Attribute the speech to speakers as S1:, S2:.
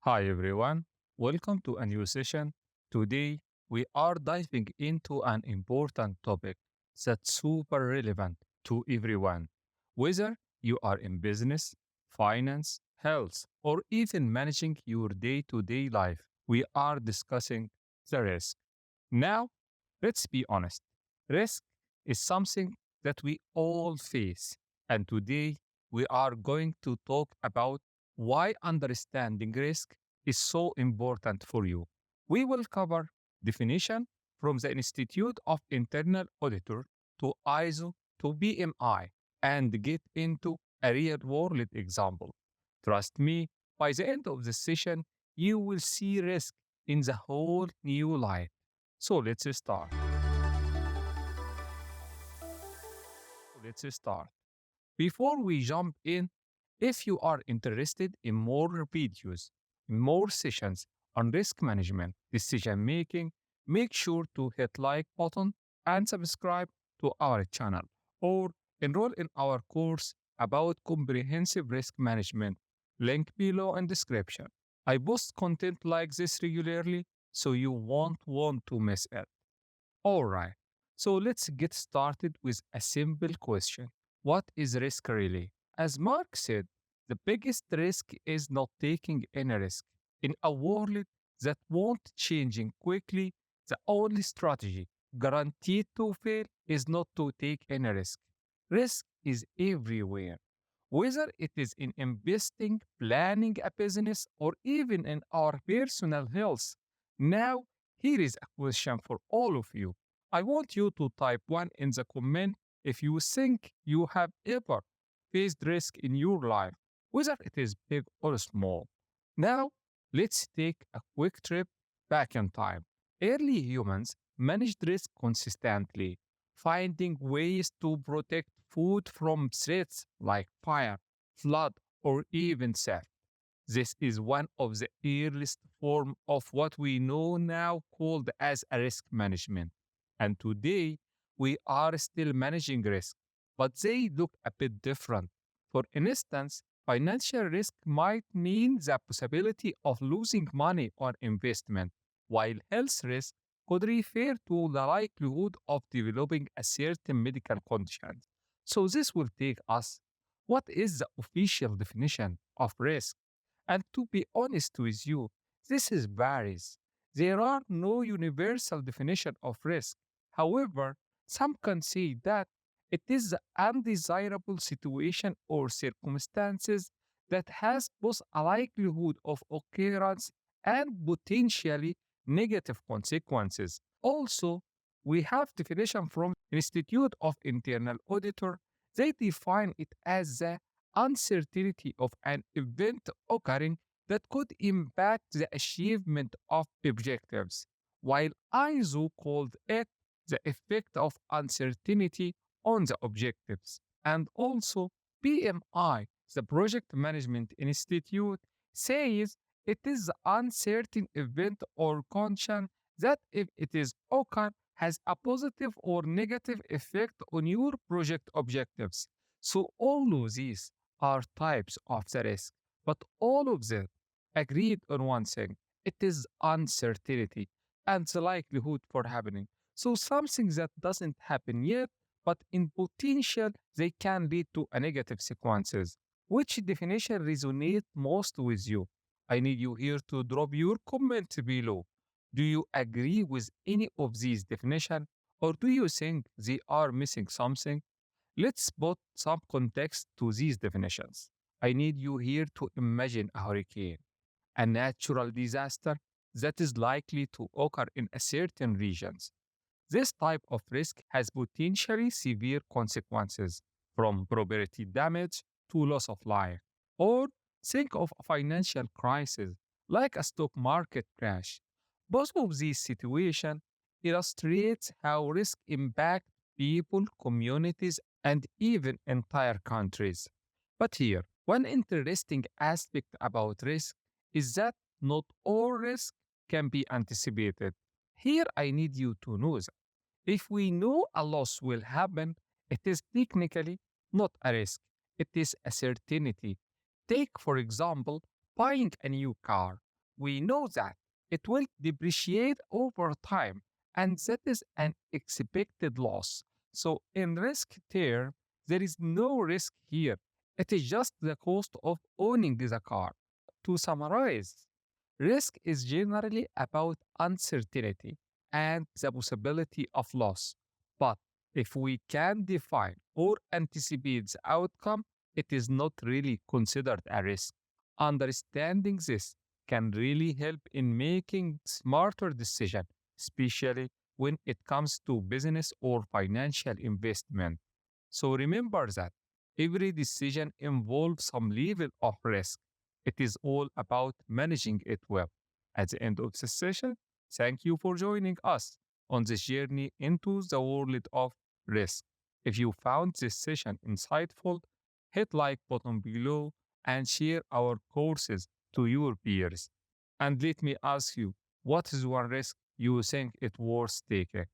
S1: Hi everyone, welcome to a new session. Today we are diving into an important topic that's super relevant to everyone. Whether you are in business, finance, health, or even managing your day to day life, we are discussing the risk. Now, let's be honest. Risk is something that we all face. And today we are going to talk about why understanding risk is so important for you. We will cover definition from the Institute of Internal Auditor to ISO to PMI and get into a real world example. Trust me, by the end of the session, you will see risk in the whole new light. So let's start. Before we jump in, if you are interested in more videos, more sessions on risk management, decision making, make sure to hit like button and subscribe to our channel or enroll in our course about comprehensive risk management. Link below in description. I post content like this regularly so you won't want to miss it. All right. So let's get started with a simple question. What is risk really? As Mark said, the biggest risk is not taking any risk. In a world that won't changing quickly, the only strategy guaranteed to fail is not to take any risk. Risk is everywhere. Whether it is in investing, planning a business, or even in our personal health. Now, here is a question for all of you. I want you to type 1 in the comment if you think you have ever faced risk in your life, whether it is big or small. Now, let's take a quick trip back in time. Early humans managed risk consistently, finding ways to protect food from threats like fire, flood, or even theft. This is one of the earliest form of what we know now called as a risk management. And today, we are still managing risk, but they look a bit different. For instance, financial risk might mean the possibility of losing money on investment, while health risk could refer to the likelihood of developing a certain medical condition. So this will take us. What is the official definition of risk? And to be honest with you, this is varies. There are no universal definition of risk. However, some can say that it is the undesirable situation or circumstances that has both a likelihood of occurrence and potentially negative consequences. Also, we have definition from Institute of Internal Auditor. They define it as the uncertainty of an event occurring that could impact the achievement of objectives, while ISO called it the effect of uncertainty on the objectives. And also, PMI, the Project Management Institute, says it is the uncertain event or condition that, if it is occur, has a positive or negative effect on your project objectives. So all of these are types of the risk, but all of them agreed on one thing. It is uncertainty and the likelihood for happening. So something that doesn't happen yet, but in potential they can lead to a negative consequences. Which definition resonates most with you? I need you here to drop your comment below. Do you agree with any of these definitions, or do you think they are missing something? Let's put some context to these definitions. I need you here to imagine a hurricane, a natural disaster that is likely to occur in a certain regions. This type of risk has potentially severe consequences, from property damage to loss of life. Or think of a financial crisis like a stock market crash. Both of these situations illustrates how risk impact people, communities, and even entire countries. But here, one interesting aspect about risk is that not all risk can be anticipated. Here, I need you to know that if we know a loss will happen, it is technically not a risk, it is a certainty. Take, for example, buying a new car. we know that it will depreciate over time, and that is an expected loss. So, in risk term, there is no risk here. It is just the cost of owning the car. To summarize, risk is generally about uncertainty and the possibility of loss. But if we can define or anticipate the outcome, it is not really considered a risk. Understanding this can really help in making smarter decisions, especially when it comes to business or financial investment. So remember that every decision involves some level of risk. It is all about managing it well. At the end of this session, thank you for joining us on this journey into the world of risk. If you found this session insightful, hit like button below and share our courses to your peers. And let me ask you, what is one risk you think it worth taking?